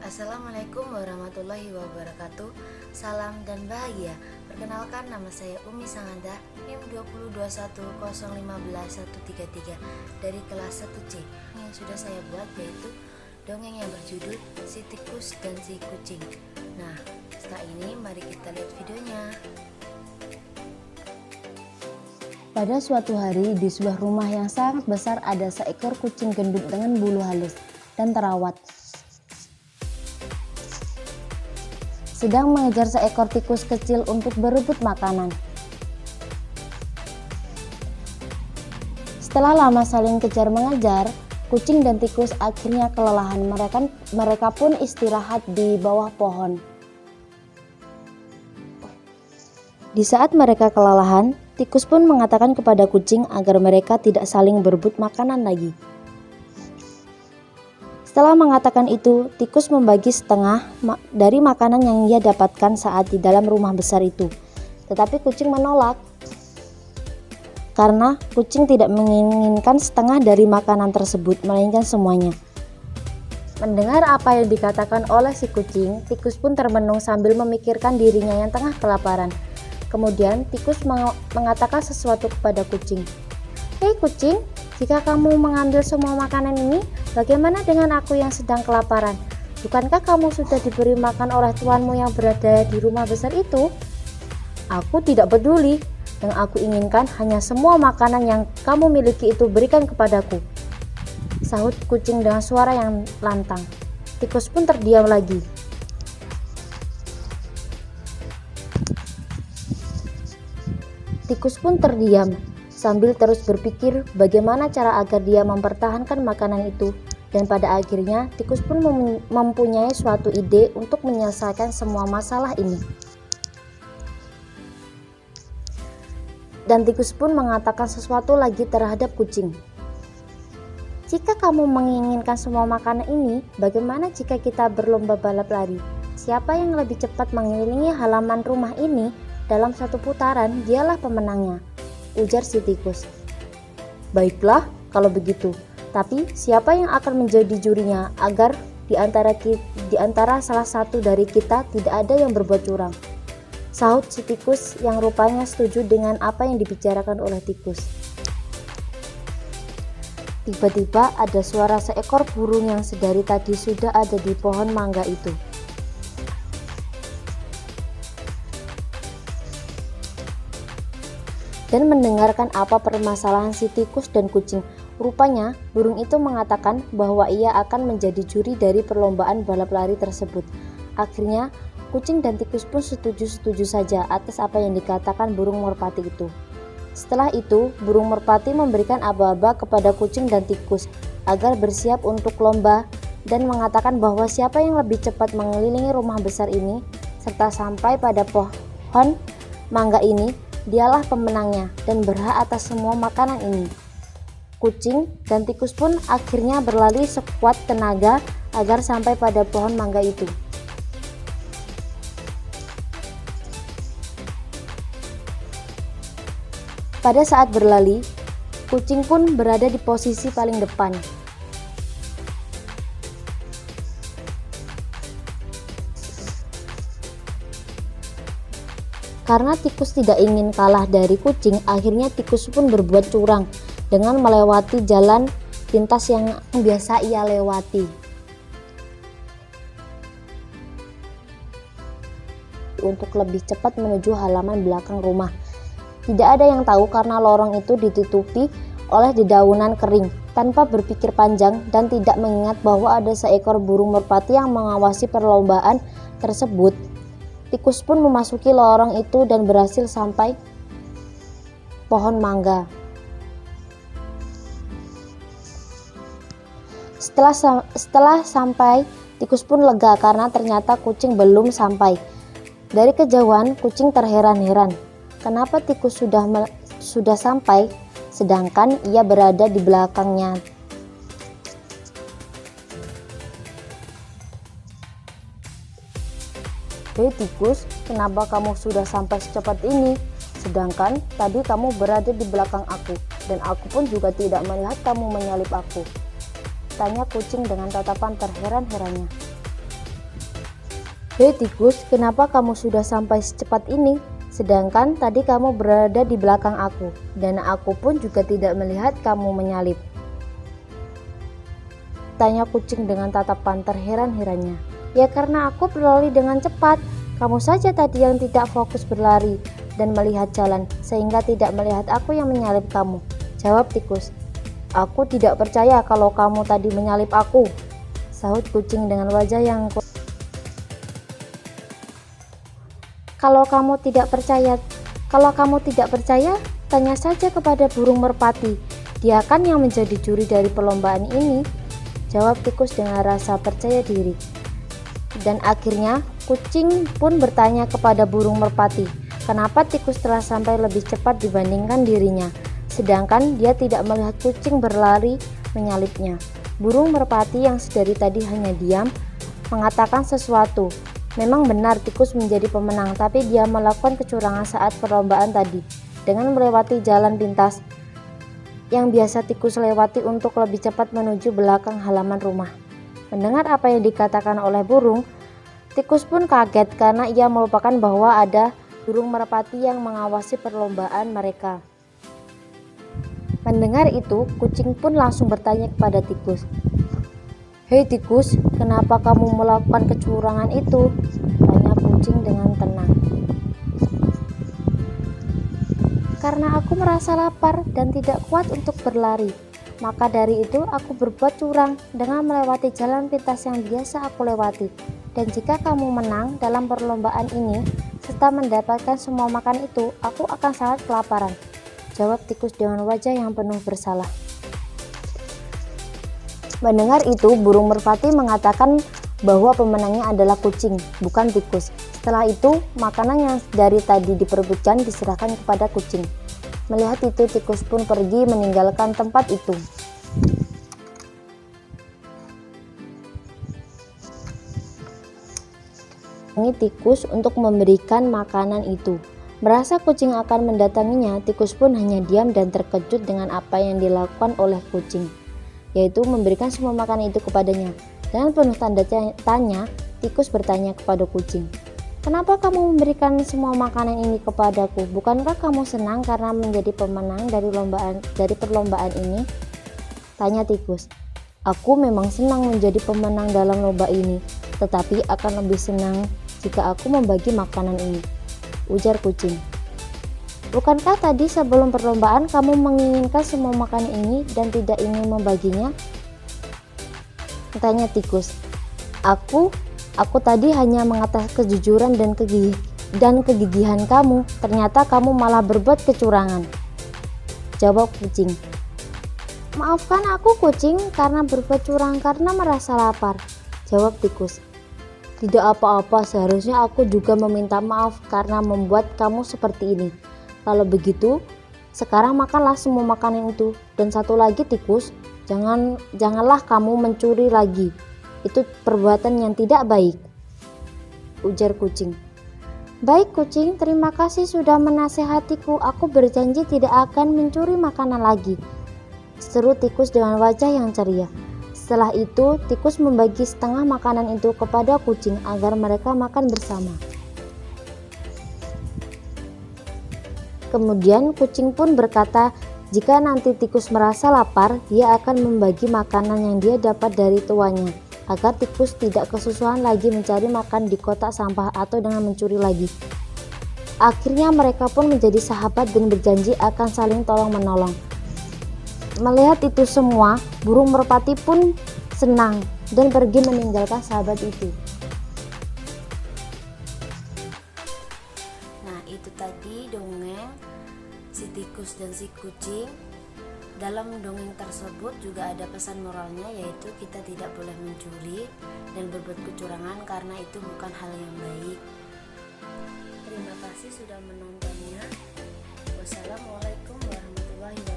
Assalamualaikum warahmatullahi wabarakatuh. Salam dan bahagia. Perkenalkan, nama saya Umi Sanganda, NIM 20210151133 dari kelas 1C. Yang sudah saya buat yaitu dongeng yang berjudul Si Tikus dan Si Kucing. Nah, setelah ini mari kita lihat videonya. Pada suatu hari di sebuah rumah yang sangat besar ada seekor kucing gendut dengan bulu halus dan terawat. Sedang mengejar seekor tikus kecil untuk berebut makanan. Setelah lama saling kejar mengejar, kucing dan tikus akhirnya kelelahan. Mereka pun istirahat di bawah pohon. Di saat mereka kelelahan, tikus pun mengatakan kepada kucing agar mereka tidak saling berebut makanan lagi. Setelah mengatakan itu, tikus membagi setengah dari makanan yang ia dapatkan saat di dalam rumah besar itu. Tetapi kucing menolak, karena kucing tidak menginginkan setengah dari makanan tersebut, melainkan semuanya. Mendengar apa yang dikatakan oleh si kucing, tikus pun termenung sambil memikirkan dirinya yang tengah kelaparan. Kemudian tikus mengatakan sesuatu kepada kucing. "Hei kucing, jika kamu mengambil semua makanan ini, bagaimana dengan aku yang sedang kelaparan? Bukankah kamu sudah diberi makan oleh tuanmu yang berada di rumah besar itu?" "Aku tidak peduli. Yang aku inginkan hanya semua makanan yang kamu miliki itu berikan kepadaku," sahut kucing dengan suara yang lantang. Tikus pun terdiam lagi. Tikus pun terdiam sambil terus berpikir bagaimana cara agar dia mempertahankan makanan itu, dan pada akhirnya tikus pun mempunyai suatu ide untuk menyelesaikan semua masalah ini. Dan tikus pun mengatakan sesuatu lagi terhadap kucing. "Jika kamu menginginkan semua makanan ini, bagaimana jika kita berlomba balap lari? Siapa yang lebih cepat mengelilingi halaman rumah ini dalam satu putaran, dialah pemenangnya," ujar si tikus. "Baiklah kalau begitu, tapi siapa yang akan menjadi jurinya agar di antara salah satu dari kita tidak ada yang berbuat curang?" sahut si tikus yang rupanya setuju dengan apa yang dibicarakan oleh tikus. Tiba-tiba ada suara seekor burung yang sedari tadi sudah ada di pohon mangga itu. Dan mendengarkan apa permasalahan si tikus dan kucing. Rupanya burung itu mengatakan bahwa ia akan menjadi juri dari perlombaan balap lari tersebut. Akhirnya kucing dan tikus pun setuju-setuju saja atas apa yang dikatakan burung merpati itu. Setelah itu, burung merpati memberikan aba-aba kepada kucing dan tikus agar bersiap untuk lomba dan mengatakan bahwa siapa yang lebih cepat mengelilingi rumah besar ini serta sampai pada pohon mangga ini, dialah pemenangnya dan berhak atas semua makanan ini. Kucing dan tikus pun akhirnya berlari sekuat tenaga agar sampai pada pohon mangga itu. Pada saat berlari, kucing pun berada di posisi paling depan. Karena tikus tidak ingin kalah dari kucing, akhirnya tikus pun berbuat curang dengan melewati jalan pintas yang biasa ia lewati untuk lebih cepat menuju halaman belakang rumah. Tidak ada yang tahu karena lorong itu ditutupi oleh dedaunan kering. Tanpa berpikir panjang dan tidak mengingat bahwa ada seekor burung merpati yang mengawasi perlombaan tersebut, tikus pun memasuki lorong itu dan berhasil sampai pohon mangga. Setelah sampai, tikus pun lega karena ternyata kucing belum sampai. Dari kejauhan, kucing terheran-heran. Kenapa tikus sudah sampai, sedangkan ia berada di belakangnya? "Hei tikus, kenapa kamu sudah sampai secepat ini? Sedangkan tadi kamu berada di belakang aku, dan aku pun juga tidak melihat kamu menyalip aku," tanya kucing dengan tatapan terheran-herannya. Hei tikus, kenapa kamu sudah sampai secepat ini? Sedangkan tadi kamu berada di belakang aku, dan aku pun juga tidak melihat kamu menyalip. Tanya kucing dengan tatapan terheran-herannya. Ya karena aku berlari dengan cepat, kamu saja tadi yang tidak fokus berlari dan melihat jalan, sehingga tidak melihat aku yang menyalip kamu. Jawab tikus. Aku tidak percaya kalau kamu tadi menyalip aku, sahut kucing dengan wajah yang Kalau kamu tidak percaya, tanya saja kepada burung merpati. Dia kan yang menjadi juri dari perlombaan ini, jawab tikus dengan rasa percaya diri. Dan akhirnya kucing pun bertanya kepada burung merpati, kenapa tikus telah sampai lebih cepat dibandingkan dirinya, sedangkan dia tidak melihat kucing berlari menyalipnya. Burung merpati yang sedari tadi hanya diam, mengatakan sesuatu. Memang benar tikus menjadi pemenang, tapi dia melakukan kecurangan saat perlombaan tadi dengan melewati jalan pintas yang biasa tikus lewati untuk lebih cepat menuju belakang halaman rumah. Mendengar apa yang dikatakan oleh burung, tikus pun kaget karena ia melupakan bahwa ada burung merpati yang mengawasi perlombaan mereka. Mendengar itu, kucing pun langsung bertanya kepada tikus. Hei tikus, kenapa kamu melakukan kecurangan itu? Tanya kucing dengan tenang. Karena aku merasa lapar dan tidak kuat untuk berlari. Maka dari itu aku berbuat curang dengan melewati jalan pintas yang biasa aku lewati. Dan jika kamu menang dalam perlombaan ini, serta mendapatkan semua makan itu, aku akan sangat kelaparan. Jawab tikus dengan wajah yang penuh bersalah. Mendengar itu, burung merpati mengatakan bahwa pemenangnya adalah kucing, bukan tikus. Setelah itu, makanan yang dari tadi diperebutkan diserahkan kepada kucing. Melihat itu, tikus pun pergi meninggalkan tempat itu. Tikus untuk memberikan makanan itu. Merasa kucing akan mendatanginya, tikus pun hanya diam dan terkejut dengan apa yang dilakukan oleh kucing, yaitu memberikan semua makanan itu kepadanya. Dengan penuh tanda tanya, tikus bertanya kepada kucing, kenapa kamu memberikan semua makanan ini kepadaku? Bukankah kamu senang karena menjadi pemenang dari perlombaan ini? Tanya tikus. Aku memang senang menjadi pemenang dalam lomba ini, tetapi akan lebih senang jika aku membagi makanan ini, ujar kucing. Bukankah tadi sebelum perlombaan kamu menginginkan semua makanan ini dan tidak ingin membaginya? Tanya tikus. Aku tadi hanya mengatas kejujuran dan kegigihan kamu. Ternyata kamu malah berbuat kecurangan, jawab kucing. Maafkan aku kucing karena berbuat curang karena merasa lapar, jawab tikus. Tidak apa-apa, seharusnya aku juga meminta maaf karena membuat kamu seperti ini. Kalau begitu, sekarang makanlah semua makanan itu. Dan satu lagi tikus, janganlah kamu mencuri lagi. Itu perbuatan yang tidak baik, ujar kucing. Baik kucing, terima kasih sudah menasehatiku. Aku berjanji tidak akan mencuri makanan lagi, seru tikus dengan wajah yang ceria. Setelah itu, tikus membagi setengah makanan itu kepada kucing agar mereka makan bersama. Kemudian kucing pun berkata, jika nanti tikus merasa lapar, dia akan membagi makanan yang dia dapat dari tuannya, agar tikus tidak kesusahan lagi mencari makan di kotak sampah atau dengan mencuri lagi. Akhirnya mereka pun menjadi sahabat dan berjanji akan saling tolong-menolong. Melihat itu semua, burung merpati pun senang dan pergi meninggalkan sahabat itu. Nah, itu tadi dongeng si tikus dan si kucing. Dalam dongeng tersebut juga ada pesan moralnya, yaitu kita tidak boleh mencuri dan berbuat kecurangan karena itu bukan hal yang baik. Terima kasih sudah menontonnya. Wassalamualaikum warahmatullahi wabarakatuh.